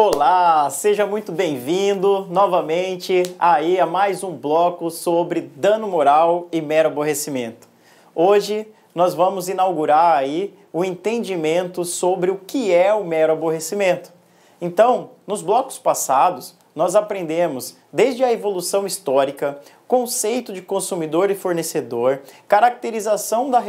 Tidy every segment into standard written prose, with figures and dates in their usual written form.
Olá, seja muito bem-vindo novamente aí a mais um bloco sobre dano moral e mero aborrecimento. Hoje nós vamos inaugurar aí o entendimento sobre o que é o mero aborrecimento. Então, nos blocos passados, nós aprendemos desde a evolução histórica, conceito de consumidor e fornecedor, caracterização da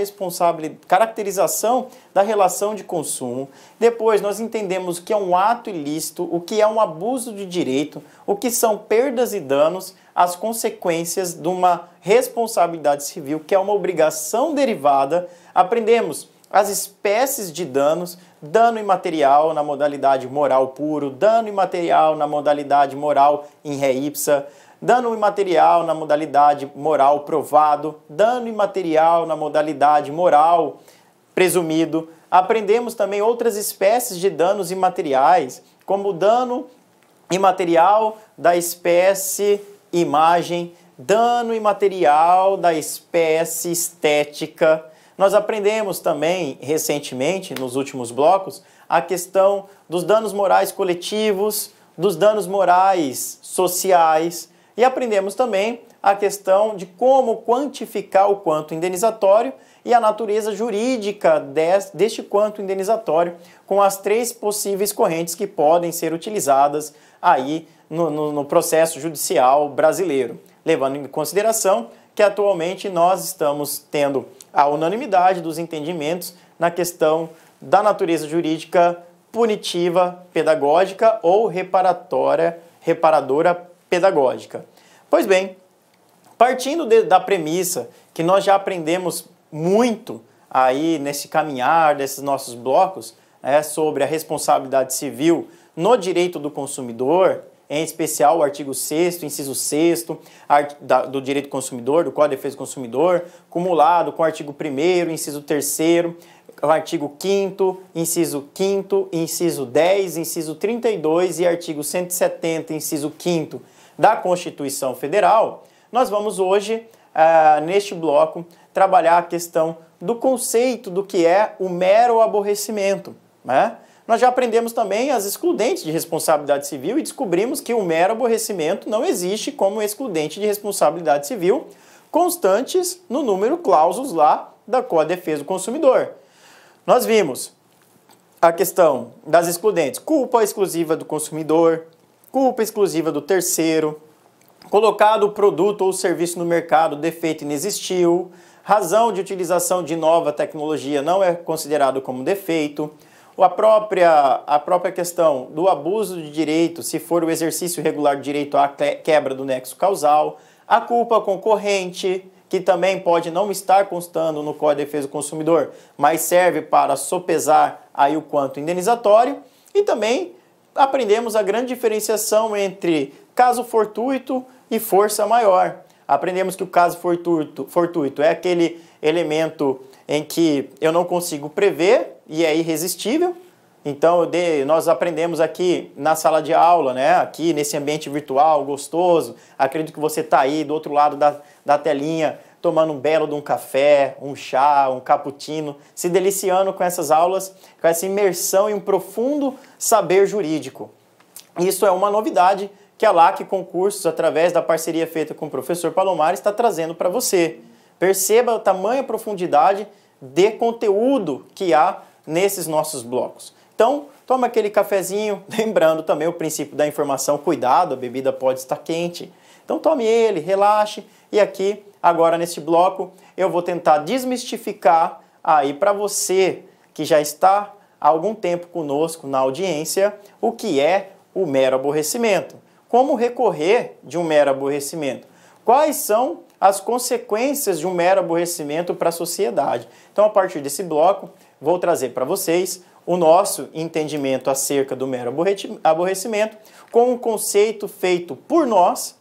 relação de consumo. Depois nós entendemos o que é um ato ilícito, o que é um abuso de direito, o que são perdas e danos, as consequências de uma responsabilidade civil, que é uma obrigação derivada. Aprendemos as espécies de danos, dano imaterial na modalidade moral puro, dano imaterial na modalidade moral in re ipsa, dano imaterial na modalidade moral provado, dano imaterial na modalidade moral presumido. Aprendemos também outras espécies de danos imateriais, como o dano imaterial da espécie imagem, dano imaterial da espécie estética. Nós aprendemos também, recentemente, nos últimos blocos, a questão dos danos morais coletivos, dos danos morais sociais, e aprendemos também a questão de como quantificar o quanto indenizatório e a natureza jurídica deste quanto indenizatório, com as três possíveis correntes que podem ser utilizadas aí no processo judicial brasileiro, levando em consideração que atualmente nós estamos tendo a unanimidade dos entendimentos na questão da natureza jurídica punitiva pedagógica ou reparadora pedagógica. Pois bem, partindo da premissa que nós já aprendemos muito aí nesse caminhar desses nossos blocos, sobre a responsabilidade civil no direito do consumidor, em especial o artigo 6º, inciso 6º, do direito do consumidor, do Código de Defesa do Consumidor, cumulado com o artigo 1º, inciso 3º, o artigo 5º, inciso 5º, inciso 10, inciso 32 e artigo 170, inciso 5º da Constituição Federal, nós vamos hoje, neste bloco, trabalhar a questão do conceito do que é o mero aborrecimento, né? Nós já aprendemos também as excludentes de responsabilidade civil e descobrimos que o mero aborrecimento não existe como excludente de responsabilidade civil, constantes no número clausus lá da Código de Defesa do Consumidor. Nós vimos a questão das excludentes: culpa exclusiva do consumidor, culpa exclusiva do terceiro, colocado o produto ou serviço no mercado, defeito inexistiu, razão de utilização de nova tecnologia não é considerado como defeito, a própria questão do abuso de direito, se for o exercício irregular de direito à quebra do nexo causal, a culpa concorrente, que também pode não estar constando no Código de Defesa do Consumidor, mas serve para sopesar aí o quanto indenizatório, e também aprendemos a grande diferenciação entre caso fortuito e força maior. Aprendemos que o caso fortuito é aquele elemento em que eu não consigo prever e é irresistível. Então, nós aprendemos aqui na sala de aula, né? Aqui nesse ambiente virtual gostoso. Acredito que você está aí do outro lado da telinha, tomando um belo de um café, um chá, um cappuccino, se deliciando com essas aulas, com essa imersão em um profundo saber jurídico. Isso é uma novidade que a LAC Concursos, através da parceria feita com o professor Palomar, está trazendo para você. Perceba a tamanha profundidade de conteúdo que há nesses nossos blocos. Então, toma aquele cafezinho, lembrando também o princípio da informação, cuidado, a bebida pode estar quente. Então tome ele, relaxe, e aqui, agora nesse bloco, eu vou tentar desmistificar aí para você que já está há algum tempo conosco na audiência, o que é o mero aborrecimento. Como recorrer de um mero aborrecimento? Quais são as consequências de um mero aborrecimento para a sociedade? Então, a partir desse bloco, vou trazer para vocês o nosso entendimento acerca do mero aborrecimento, com um conceito feito por nós,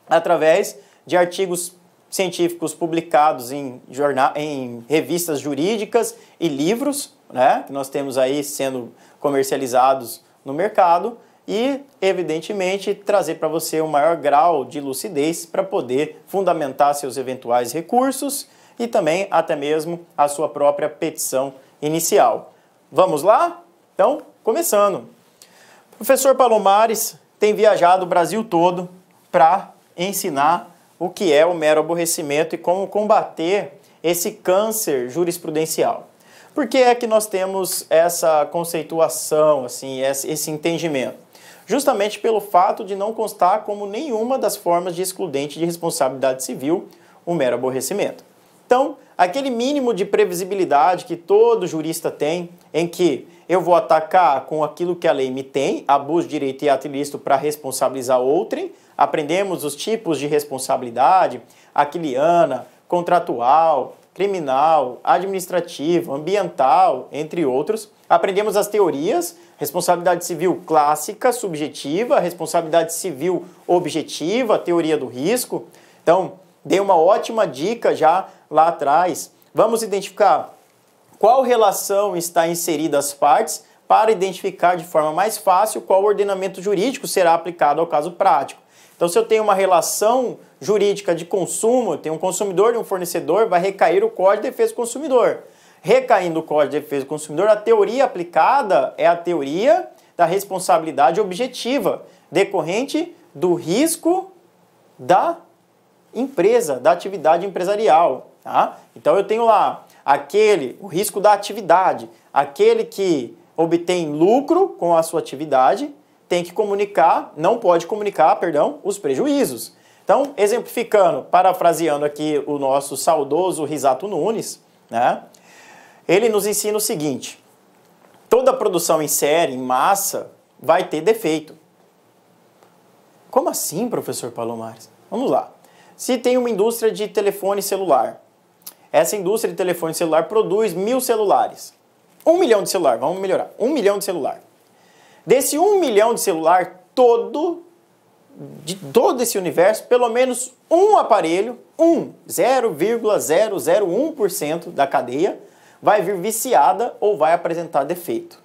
através de artigos científicos publicados em revistas jurídicas e livros, né, que nós temos aí sendo comercializados no mercado, e, evidentemente, trazer para você um maior grau de lucidez para poder fundamentar seus eventuais recursos e também até mesmo a sua própria petição inicial. Vamos lá? Então, começando. O professor Palomares tem viajado o Brasil todo para ensinar o que é o mero aborrecimento e como combater esse câncer jurisprudencial. Por que é que nós temos essa conceituação, assim, esse entendimento? Justamente pelo fato de não constar como nenhuma das formas de excludente de responsabilidade civil o mero aborrecimento. Então, aquele mínimo de previsibilidade que todo jurista tem, em que eu vou atacar com aquilo que a lei me tem, abuso de direito e ato ilícito para responsabilizar outrem. Aprendemos os tipos de responsabilidade, aquiliana, contratual, criminal, administrativa, ambiental, entre outros. Aprendemos as teorias, responsabilidade civil clássica, subjetiva, responsabilidade civil objetiva, teoria do risco. Então, dei uma ótima dica já lá atrás. Vamos identificar qual relação está inserida as partes para identificar de forma mais fácil qual ordenamento jurídico será aplicado ao caso prático. Então, se eu tenho uma relação jurídica de consumo, eu tenho um consumidor e um fornecedor, vai recair o Código de Defesa do Consumidor. Recaindo o Código de Defesa do Consumidor, a teoria aplicada é a teoria da responsabilidade objetiva, decorrente do risco da empresa, da atividade empresarial. Tá? Então eu tenho lá o risco da atividade, aquele que obtém lucro com a sua atividade, tem que comunicar, não pode comunicar, perdão, os prejuízos. Então, exemplificando, parafraseando aqui o nosso saudoso Risato Nunes, né? Ele nos ensina o seguinte: toda produção em série, em massa, vai ter defeito. Como assim, professor Palomares? Vamos lá. Se tem uma indústria de telefone celular, essa indústria de telefone celular produz 1000 celulares. 1 milhão de celular, vamos melhorar. 1 milhão de celular. Desse 1 milhão de celular, de todo esse universo, pelo menos um aparelho, 0,001% da cadeia, vai vir viciada ou vai apresentar defeito.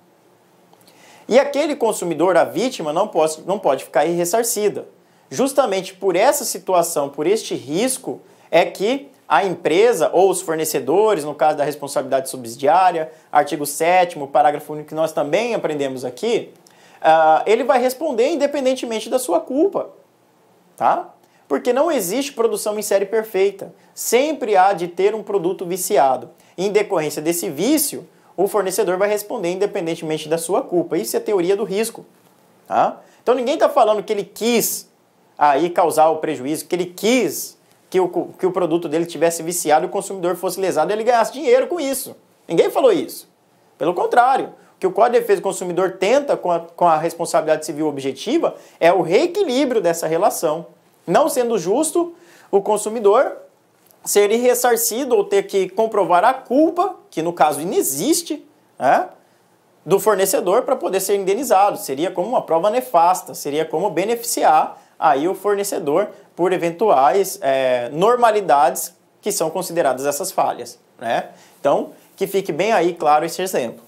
E aquele consumidor, a vítima, não pode ficar ressarcida. Justamente por essa situação, por este risco, é que a empresa ou os fornecedores, no caso da responsabilidade subsidiária, artigo 7º, parágrafo único, que nós também aprendemos aqui, ele vai responder independentemente da sua culpa, tá? Porque não existe produção em série perfeita. Sempre há de ter um produto viciado. Em decorrência desse vício, o fornecedor vai responder independentemente da sua culpa. Isso é teoria do risco, tá? Então ninguém está falando que ele quis aí causar o prejuízo, que ele quis que o produto dele tivesse viciado e o consumidor fosse lesado e ele ganhasse dinheiro com isso. Ninguém falou isso. Pelo contrário. O que o Código de Defesa do Consumidor tenta com a responsabilidade civil objetiva é o reequilíbrio dessa relação. Não sendo justo o consumidor ser ressarcido ou ter que comprovar a culpa, que no caso inexiste, né, do fornecedor para poder ser indenizado. Seria como uma prova nefasta, seria como beneficiar aí o fornecedor por eventuais normalidades que são consideradas essas falhas, né? Então, que fique bem aí claro esse exemplo.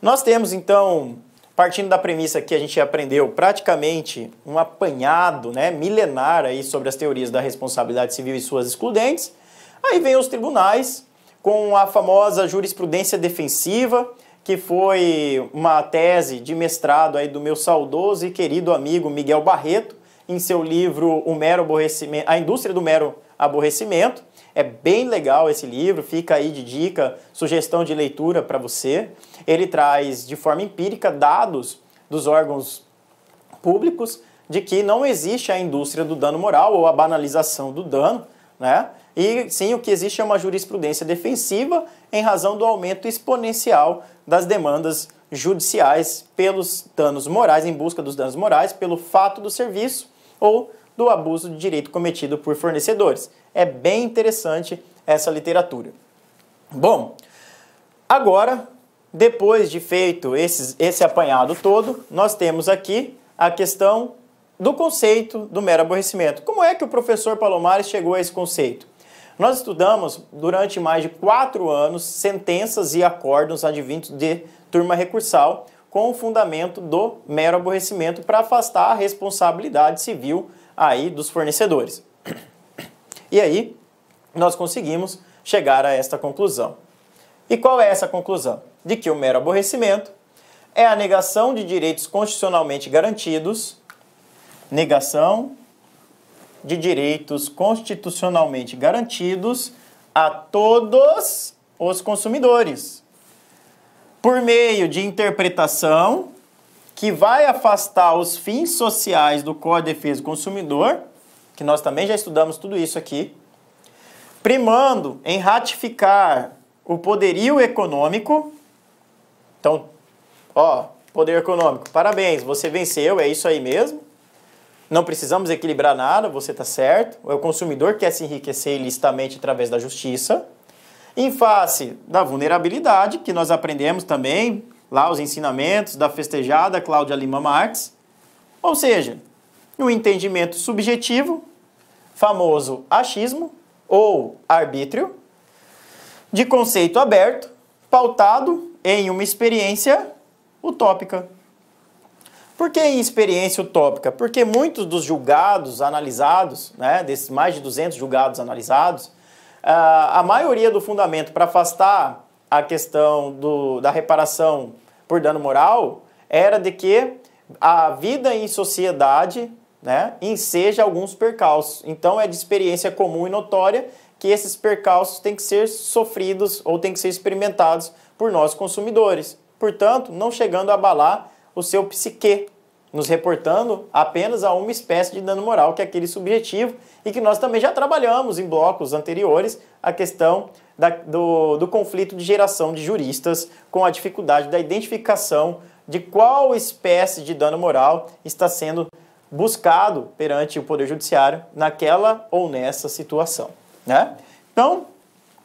Nós temos, então, partindo da premissa que a gente aprendeu praticamente um apanhado, né, milenar aí sobre as teorias da responsabilidade civil e suas excludentes, aí vem os tribunais com a famosa jurisprudência defensiva, que foi uma tese de mestrado aí do meu saudoso e querido amigo Miguel Barreto, em seu livro O Mero Aborrecimento, A Indústria do Mero Aborrecimento. É bem legal esse livro, fica aí de dica, sugestão de leitura para você. Ele traz de forma empírica dados dos órgãos públicos de que não existe a indústria do dano moral ou a banalização do dano, né? E sim, o que existe é uma jurisprudência defensiva em razão do aumento exponencial das demandas judiciais pelos danos morais, em busca dos danos morais, pelo fato do serviço ou do abuso de direito cometido por fornecedores. É bem interessante essa literatura. Bom, agora, depois de feito esse apanhado todo, nós temos aqui a questão do conceito do mero aborrecimento. Como é que o professor Palomares chegou a esse conceito? Nós estudamos durante mais de 4 anos sentenças e acórdãos advindos de turma recursal com o fundamento do mero aborrecimento para afastar a responsabilidade civil aí dos fornecedores. E aí, nós conseguimos chegar a esta conclusão. E qual é essa conclusão? De que o mero aborrecimento é a negação de direitos constitucionalmente garantidos, negação de direitos constitucionalmente garantidos a todos os consumidores, por meio de interpretação que vai afastar os fins sociais do Código de Defesa do Consumidor, que nós também já estudamos tudo isso aqui, primando em ratificar o poderio econômico. Então, ó, poder econômico, parabéns, você venceu, é isso aí mesmo. Não precisamos equilibrar nada, você está certo. É o consumidor que quer se enriquecer ilicitamente através da justiça. Em face da vulnerabilidade, que nós aprendemos também, lá os ensinamentos da festejada Cláudia Lima Marx. Ou seja, um entendimento subjetivo, famoso achismo ou arbítrio, de conceito aberto, pautado em uma experiência utópica. Por que em experiência utópica? Porque muitos dos julgados analisados, né, desses mais de 200 julgados analisados, a maioria do fundamento para afastar a questão da reparação por dano moral era de que a vida em sociedade, né, enseja alguns percalços. Então é de experiência comum e notória que esses percalços têm que ser sofridos ou têm que ser experimentados por nós consumidores. Portanto, não chegando a abalar o seu psique, nos reportando apenas a uma espécie de dano moral, que é aquele subjetivo, e que nós também já trabalhamos em blocos anteriores, a questão do conflito de geração de juristas com a dificuldade da identificação de qual espécie de dano moral está sendo buscado perante o Poder Judiciário naquela ou nessa situação, né? Então,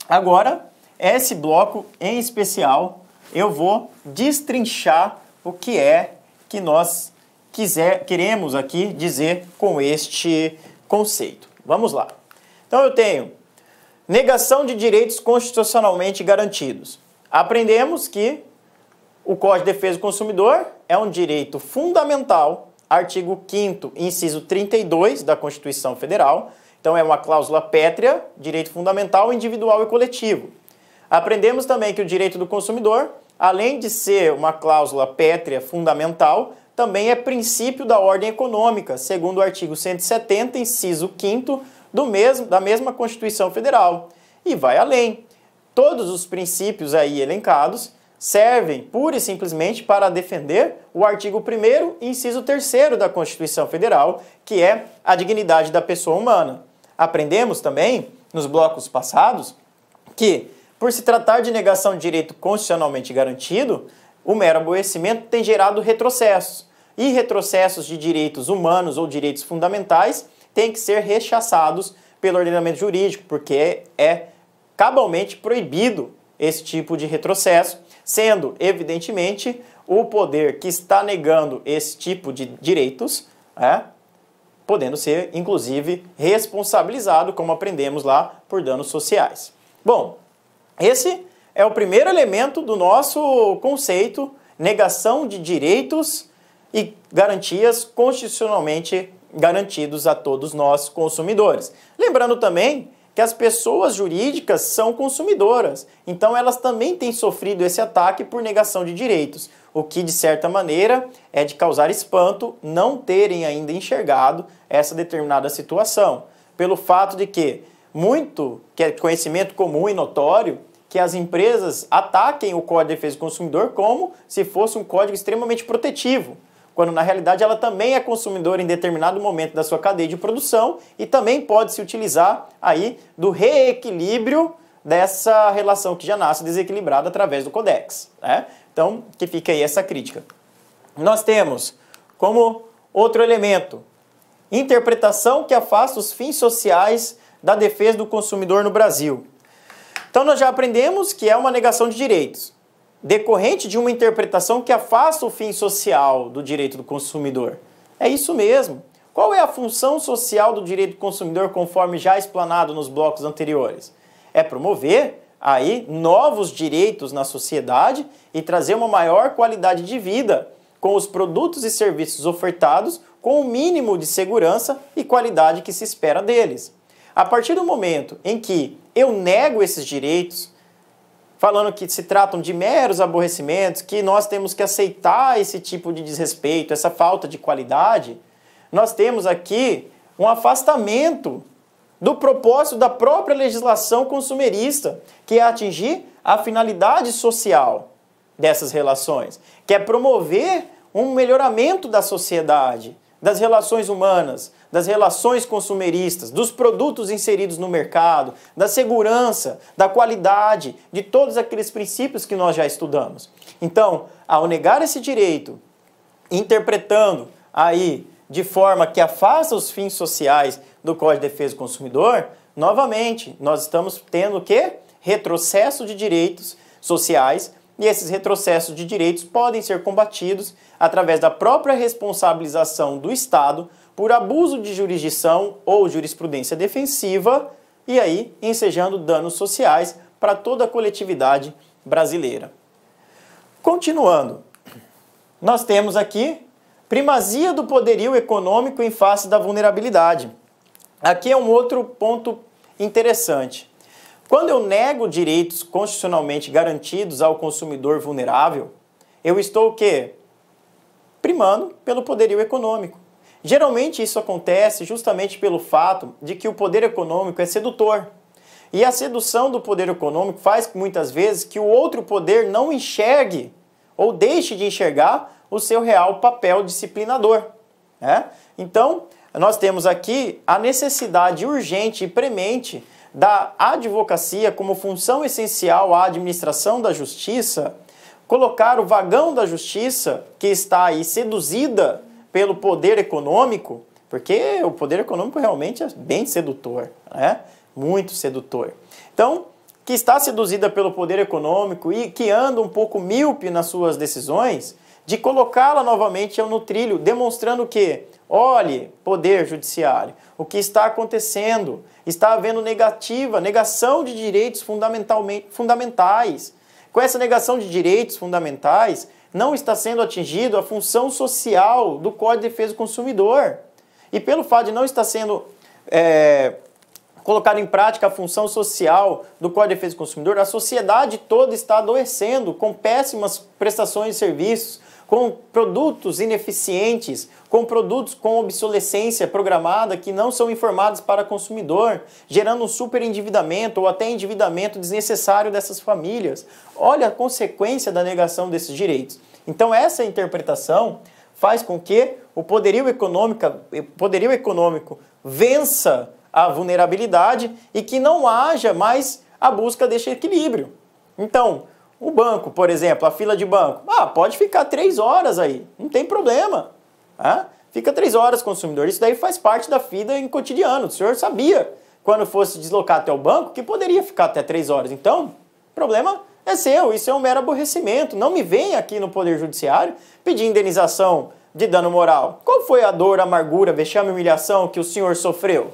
agora, esse bloco em especial, eu vou destrinchar o que é que nós queremos aqui dizer com este conceito. Vamos lá. Então eu tenho negação de direitos constitucionalmente garantidos. Aprendemos que o Código de Defesa do Consumidor é um direito fundamental, artigo 5º, inciso 32 da Constituição Federal. Então é uma cláusula pétrea, direito fundamental, individual e coletivo. Aprendemos também que o direito do consumidor, além de ser uma cláusula pétrea fundamental, também é princípio da ordem econômica, segundo o artigo 170, inciso 5º da mesma Constituição Federal. E vai além. Todos os princípios aí elencados servem pura e simplesmente para defender o artigo 1º, inciso 3º da Constituição Federal, que é a dignidade da pessoa humana. Aprendemos também, nos blocos passados, que, por se tratar de negação de direito constitucionalmente garantido, o mero aborrecimento tem gerado retrocessos. E retrocessos de direitos humanos ou direitos fundamentais têm que ser rechaçados pelo ordenamento jurídico, porque é cabalmente proibido esse tipo de retrocesso, sendo, evidentemente, o poder que está negando esse tipo de direitos, podendo ser, inclusive, responsabilizado, como aprendemos lá, por danos sociais. Bom, esse é o primeiro elemento do nosso conceito, negação de direitos e garantias constitucionalmente garantidos a todos nós consumidores. Lembrando também que as pessoas jurídicas são consumidoras, então elas também têm sofrido esse ataque por negação de direitos, o que de certa maneira é de causar espanto não terem ainda enxergado essa determinada situação, pelo fato de que é conhecimento comum e notório, que as empresas ataquem o Código de Defesa do Consumidor como se fosse um código extremamente protetivo, quando na realidade ela também é consumidora em determinado momento da sua cadeia de produção e também pode se utilizar aí do reequilíbrio dessa relação que já nasce desequilibrada através do Codex, né? Então, que fica aí essa crítica. Nós temos como outro elemento, interpretação que afasta os fins sociais da defesa do consumidor no Brasil. Então nós já aprendemos que é uma negação de direitos, decorrente de uma interpretação que afasta o fim social do direito do consumidor. É isso mesmo. Qual é a função social do direito do consumidor, conforme já explanado nos blocos anteriores? É promover aí novos direitos na sociedade e trazer uma maior qualidade de vida com os produtos e serviços ofertados com o mínimo de segurança e qualidade que se espera deles. A partir do momento em que eu nego esses direitos, falando que se tratam de meros aborrecimentos, que nós temos que aceitar esse tipo de desrespeito, essa falta de qualidade, nós temos aqui um afastamento do propósito da própria legislação consumerista, que é atingir a finalidade social dessas relações, que é promover um melhoramento da sociedade, das relações humanas, das relações consumeristas, dos produtos inseridos no mercado, da segurança, da qualidade, de todos aqueles princípios que nós já estudamos. Então, ao negar esse direito, interpretando aí de forma que afasta os fins sociais do Código de Defesa do Consumidor, novamente, nós estamos tendo o quê? Retrocesso de direitos sociais, e esses retrocessos de direitos podem ser combatidos através da própria responsabilização do Estado por abuso de jurisdição ou jurisprudência defensiva e aí ensejando danos sociais para toda a coletividade brasileira. Continuando, nós temos aqui primazia do poderio econômico em face da vulnerabilidade. Aqui é um outro ponto interessante. Quando eu nego direitos constitucionalmente garantidos ao consumidor vulnerável, eu estou o quê? Primando pelo poderio econômico. Geralmente isso acontece justamente pelo fato de que o poder econômico é sedutor. E a sedução do poder econômico faz muitas vezes que o outro poder não enxergue ou deixe de enxergar o seu real papel disciplinador, né? Então, nós temos aqui a necessidade urgente e premente da advocacia como função essencial à administração da justiça, colocar o vagão da justiça, que está aí seduzida pelo poder econômico, porque o poder econômico realmente é bem sedutor, né? Muito sedutor. Então, que está seduzida pelo poder econômico e que anda um pouco míope nas suas decisões, de colocá-la novamente no trilho, demonstrando que, olhe, poder judiciário, o que está acontecendo? Está havendo negação de direitos fundamentais. Com essa negação de direitos fundamentais, não está sendo atingido a função social do Código de Defesa do Consumidor. E pelo fato de não estar sendo colocado em prática a função social do Código de Defesa do Consumidor, a sociedade toda está adoecendo com péssimas prestações de serviços, com produtos ineficientes, com produtos com obsolescência programada que não são informados para o consumidor, gerando um superendividamento ou até endividamento desnecessário dessas famílias. Olha a consequência da negação desses direitos. Então essa interpretação faz com que o poderio econômico vença a vulnerabilidade e que não haja mais a busca deste equilíbrio. Então, o banco, por exemplo, a fila de banco, pode ficar 3 horas aí, não tem problema. Fica 3 horas, consumidor. Isso daí faz parte da vida em cotidiano. O senhor sabia, quando fosse deslocar até o banco, que poderia ficar até 3 horas. Então, o problema é seu, isso é um mero aborrecimento. Não me venha aqui no Poder Judiciário pedir indenização de dano moral. Qual foi a dor, a amargura, vexame e humilhação que o senhor sofreu?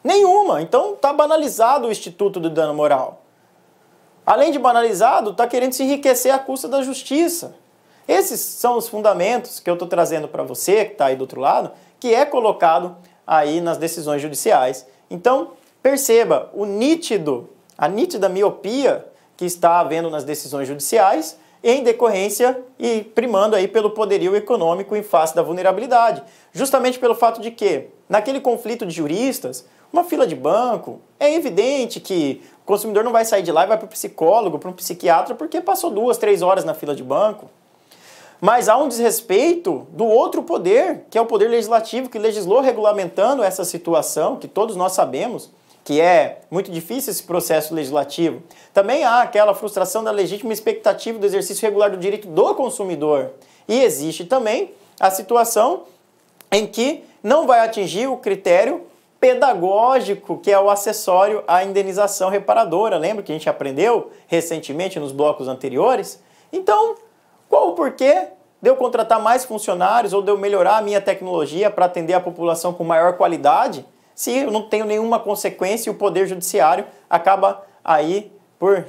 Nenhuma. Então, está banalizado o instituto do dano moral. Além de banalizado, está querendo se enriquecer à custa da justiça. Esses são os fundamentos que eu estou trazendo para você, que está aí do outro lado, que é colocado aí nas decisões judiciais. Então, perceba a nítida miopia que está havendo nas decisões judiciais em decorrência e primando aí pelo poderio econômico em face da vulnerabilidade. Justamente pelo fato de que, naquele conflito de juristas, uma fila de banco, é evidente que o consumidor não vai sair de lá e vai para o psicólogo, para um psiquiatra, porque passou 2, 3 horas na fila de banco. Mas há um desrespeito do outro poder, que é o poder legislativo, que legislou regulamentando essa situação, que todos nós sabemos que é muito difícil esse processo legislativo. Também há aquela frustração da legítima expectativa do exercício regular do direito do consumidor. E existe também a situação em que não vai atingir o critério pedagógico, que é o acessório à indenização reparadora. Lembra que a gente aprendeu recentemente nos blocos anteriores? Então, qual o porquê de eu contratar mais funcionários ou de eu melhorar a minha tecnologia para atender a população com maior qualidade, se eu não tenho nenhuma consequência e o Poder Judiciário acaba aí por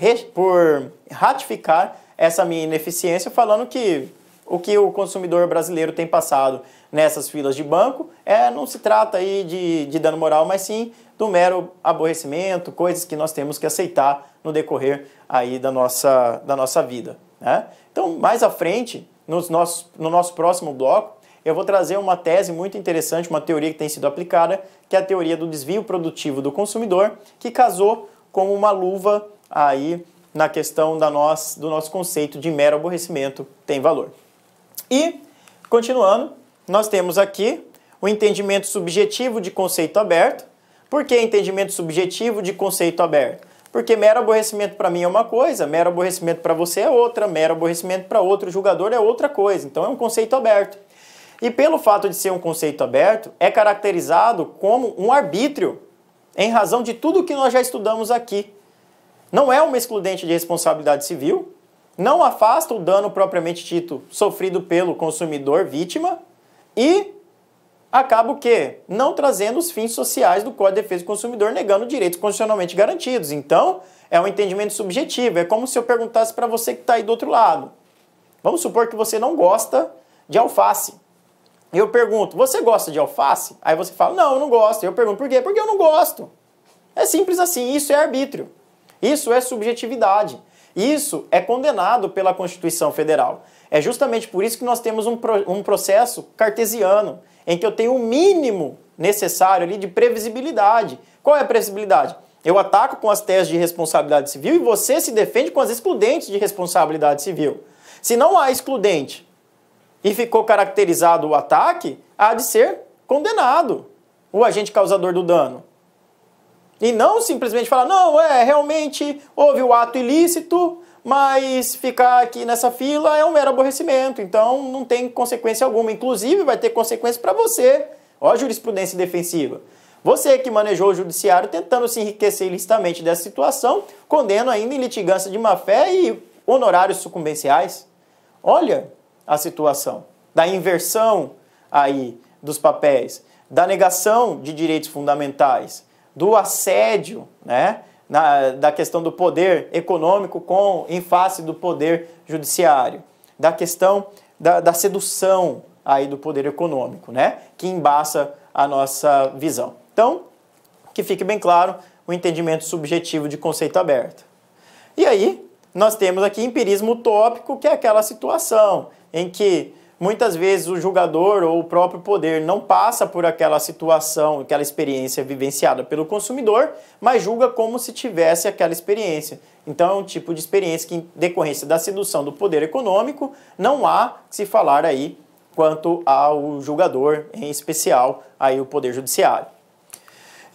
ratificar essa minha ineficiência, falando que o que o consumidor brasileiro tem passado nessas filas de banco não se trata aí de dano moral, mas sim do mero aborrecimento, coisas que nós temos que aceitar no decorrer aí da nossa vida, né? Então, mais à frente, no nosso próximo bloco, eu vou trazer uma tese muito interessante, uma teoria que tem sido aplicada, que é a teoria do desvio produtivo do consumidor, que casou com uma luva aí na questão do nosso conceito de mero aborrecimento tem valor. E, continuando, nós temos aqui o entendimento subjetivo de conceito aberto. Por que entendimento subjetivo de conceito aberto? Porque mero aborrecimento para mim é uma coisa, mero aborrecimento para você é outra, mero aborrecimento para outro julgador é outra coisa. Então é um conceito aberto. E pelo fato de ser um conceito aberto, é caracterizado como um arbítrio em razão de tudo que nós já estudamos aqui. Não é uma excludente de responsabilidade civil, não afasta o dano propriamente dito sofrido pelo consumidor vítima e acaba o quê? Não trazendo os fins sociais do Código de Defesa do Consumidor, negando direitos constitucionalmente garantidos. Então, é um entendimento subjetivo. É como se eu perguntasse para você que está aí do outro lado. Vamos supor que você não gosta de alface. Eu pergunto, você gosta de alface? Aí você fala, não, eu não gosto. Eu pergunto, por quê? Porque eu não gosto. É simples assim, isso é arbítrio. Isso é subjetividade. Isso é condenado pela Constituição Federal. É justamente por isso que nós temos um processo cartesiano, em que eu tenho o mínimo necessário ali de previsibilidade. Qual é a previsibilidade? Eu ataco com as teses de responsabilidade civil e você se defende com as excludentes de responsabilidade civil. Se não há excludente e ficou caracterizado o ataque, há de ser condenado o agente causador do dano. E não simplesmente falar, não, realmente houve o ato ilícito, mas ficar aqui nessa fila é um mero aborrecimento, então não tem consequência alguma. Inclusive vai ter consequência para você. Ó a jurisprudência defensiva. Você que manejou o judiciário tentando se enriquecer ilicitamente dessa situação, condena ainda em litigância de má-fé e honorários sucumbenciais. Olha a situação da inversão aí dos papéis, da negação de direitos fundamentais, do assédio, né, da questão do poder econômico em face do poder judiciário, da questão da sedução aí do poder econômico, né, que embaça a nossa visão. Então, que fique bem claro o entendimento subjetivo de conceito aberto. E aí, nós temos aqui empirismo utópico, que é aquela situação em que muitas vezes o julgador ou o próprio poder não passa por aquela situação, aquela experiência vivenciada pelo consumidor, mas julga como se tivesse aquela experiência. Então é um tipo de experiência que, em decorrência da sedução do poder econômico, não há que se falar aí quanto ao julgador, em especial aí o poder judiciário.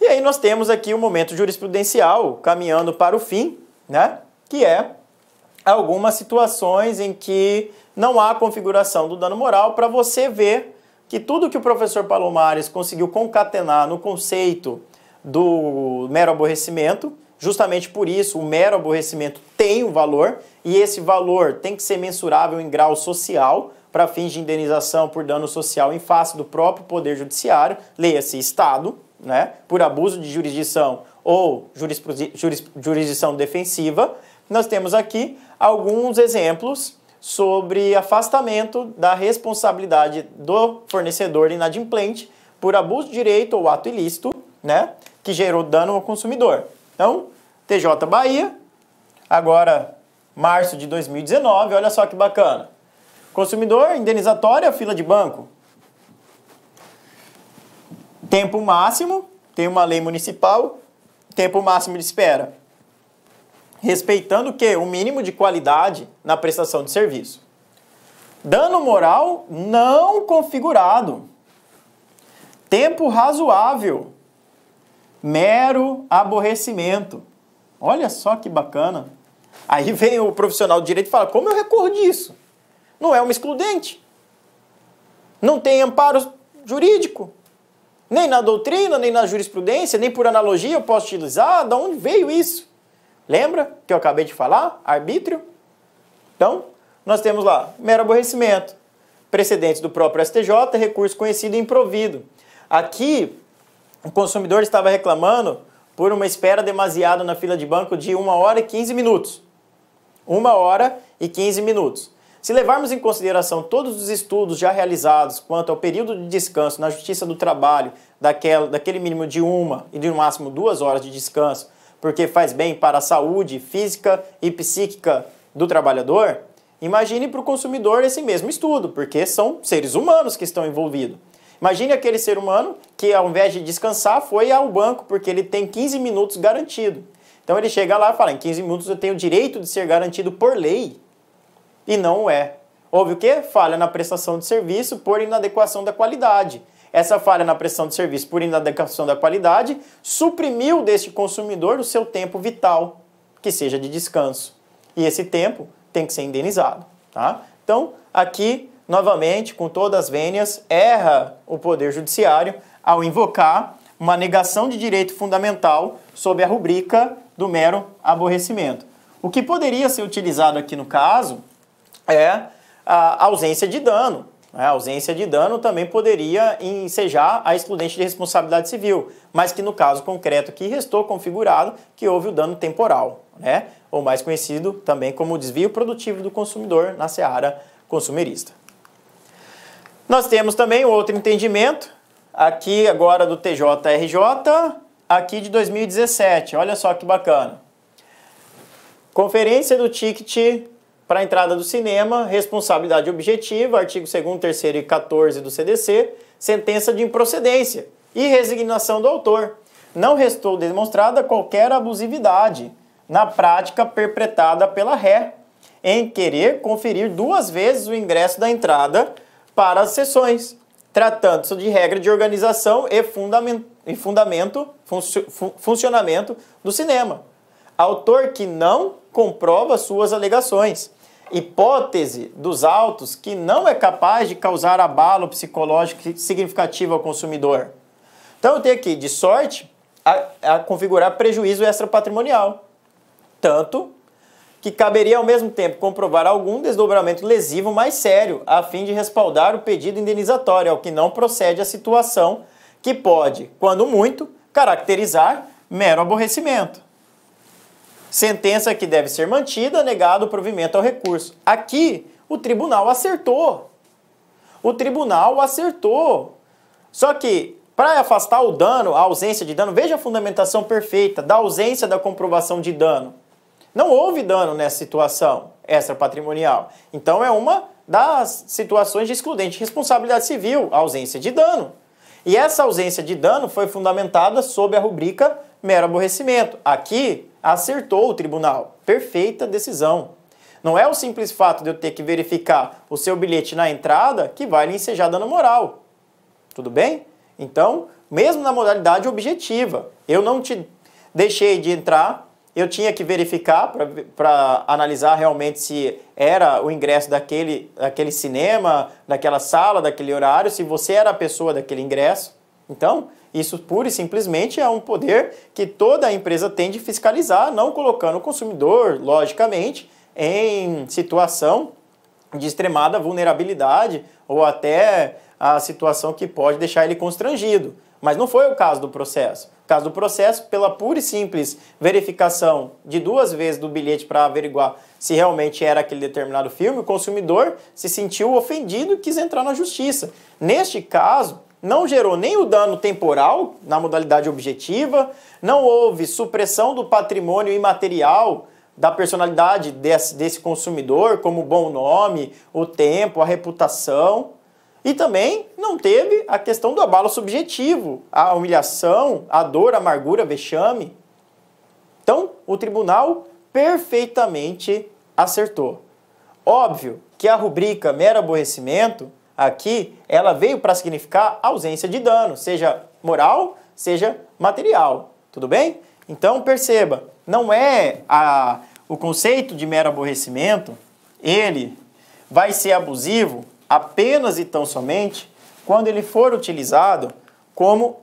E aí nós temos aqui o momento jurisprudencial caminhando para o fim, né? Que é algumas situações em que não há configuração do dano moral, para você ver que tudo que o professor Palomares conseguiu concatenar no conceito do mero aborrecimento, justamente por isso o mero aborrecimento tem um valor, e esse valor tem que ser mensurável em grau social, para fins de indenização por dano social em face do próprio Poder Judiciário, leia-se Estado, né, por abuso de jurisdição ou jurisdição defensiva. Nós temos aqui alguns exemplos sobre afastamento da responsabilidade do fornecedor inadimplente por abuso de direito ou ato ilícito, né, que gerou dano ao consumidor. Então, TJ Bahia, agora março de 2019, olha só que bacana. Consumidor, indenizatória, fila de banco. Tempo máximo, tem uma lei municipal, tempo máximo de espera. Respeitando o quê? O mínimo de qualidade na prestação de serviço. Dano moral não configurado. Tempo razoável. Mero aborrecimento. Olha só que bacana. Aí vem o profissional de direito e fala, como eu recorro disso? Não é uma excludente. Não tem amparo jurídico. Nem na doutrina, nem na jurisprudência, nem por analogia eu posso utilizar. De onde veio isso? Lembra que eu acabei de falar? Arbítrio. Então, nós temos lá, mero aborrecimento. Precedentes do próprio STJ, recurso conhecido e improvido. Aqui, o consumidor estava reclamando por uma espera demasiada na fila de banco de 1 hora e 15 minutos. 1 hora e 15 minutos. Se levarmos em consideração todos os estudos já realizados quanto ao período de descanso na Justiça do Trabalho, daquele mínimo de 1 e de no máximo 2 horas de descanso, porque faz bem para a saúde física e psíquica do trabalhador, imagine para o consumidor esse mesmo estudo, porque são seres humanos que estão envolvidos. Imagine aquele ser humano que, ao invés de descansar, foi ao banco, porque ele tem 15 minutos garantido. Então ele chega lá e fala, em 15 minutos eu tenho o direito de ser garantido por lei. E não é. Houve o quê? Falha na prestação de serviço por inadequação da qualidade. Essa falha na prestação de serviço por inadequação da qualidade suprimiu deste consumidor o seu tempo vital, que seja de descanso. E esse tempo tem que ser indenizado. Tá? Então, aqui, novamente, com todas as vênias, erra o Poder Judiciário ao invocar uma negação de direito fundamental sob a rubrica do mero aborrecimento. O que poderia ser utilizado aqui no caso é a ausência de dano. A ausência de dano também poderia ensejar a excludente de responsabilidade civil, mas que no caso concreto aqui restou configurado que houve o dano temporal, né? Ou mais conhecido também como desvio produtivo do consumidor na seara consumerista. Nós temos também outro entendimento, aqui agora do TJRJ, aqui de 2017, olha só que bacana. Conferência do ticket para a entrada do cinema, responsabilidade objetiva, artigo 2º, 3º e 14 do CDC, sentença de improcedência e resignação do autor. Não restou demonstrada qualquer abusividade na prática perpetrada pela ré em querer conferir 2 vezes o ingresso da entrada para as sessões, tratando-se de regra de organização e funcionamento do cinema. Autor que não comprova suas alegações. Hipótese dos autos que não é capaz de causar abalo psicológico significativo ao consumidor. Então eu tenho aqui, de sorte, a configurar prejuízo extrapatrimonial. Tanto que caberia ao mesmo tempo comprovar algum desdobramento lesivo mais sério, a fim de respaldar o pedido indenizatório, ao que não procede a situação que pode, quando muito, caracterizar mero aborrecimento. Sentença que deve ser mantida, negado o provimento ao recurso. Aqui, o tribunal acertou. O tribunal acertou. Só que, para afastar o dano, a ausência de dano, veja a fundamentação perfeita da ausência da comprovação de dano. Não houve dano nessa situação extrapatrimonial. Então, é uma das situações de excludente de responsabilidade civil, a ausência de dano. E essa ausência de dano foi fundamentada sob a rubrica mero aborrecimento. Aqui, acertou o tribunal. Perfeita decisão. Não é o simples fato de eu ter que verificar o seu bilhete na entrada que vai lhe ensejar dano moral. Tudo bem? Então, mesmo na modalidade objetiva, eu não te deixei de entrar, eu tinha que verificar para analisar realmente se era o ingresso daquele cinema, daquela sala, daquele horário, se você era a pessoa daquele ingresso. Então, isso pura e simplesmente é um poder que toda a empresa tem de fiscalizar, não colocando o consumidor, logicamente, em situação de extremada vulnerabilidade ou até a situação que pode deixar ele constrangido. Mas não foi o caso do processo. O caso do processo, pela pura e simples verificação de 2 vezes do bilhete para averiguar se realmente era aquele determinado filme, o consumidor se sentiu ofendido e quis entrar na justiça. Neste caso, não gerou nem o dano temporal na modalidade objetiva, não houve supressão do patrimônio imaterial da personalidade desse consumidor, como o bom nome, o tempo, a reputação. E também não teve a questão do abalo subjetivo, a humilhação, a dor, a amargura, vexame. Então, o tribunal perfeitamente acertou. Óbvio que a rubrica mero aborrecimento, aqui, ela veio para significar ausência de dano, seja moral, seja material. Tudo bem? Então, perceba, não é o conceito de mero aborrecimento, ele vai ser abusivo apenas e tão somente quando ele for utilizado como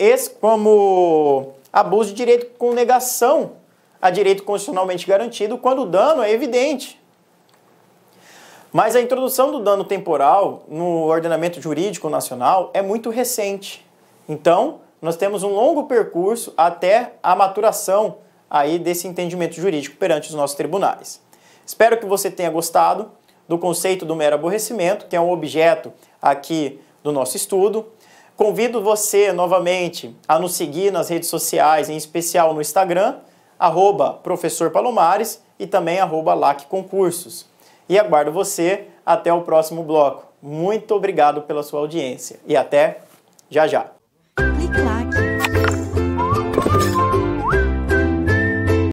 abuso de direito com negação a direito constitucionalmente garantido, quando o dano é evidente. Mas a introdução do dano temporal no ordenamento jurídico nacional é muito recente. Então, nós temos um longo percurso até a maturação aí desse entendimento jurídico perante os nossos tribunais. Espero que você tenha gostado. do conceito do mero aborrecimento, que é um objeto aqui do nosso estudo. Convido você novamente a nos seguir nas redes sociais, em especial no Instagram, @Professor Palomares e também @LACConcursos. E aguardo você até o próximo bloco. Muito obrigado pela sua audiência e até já já. Clique lá.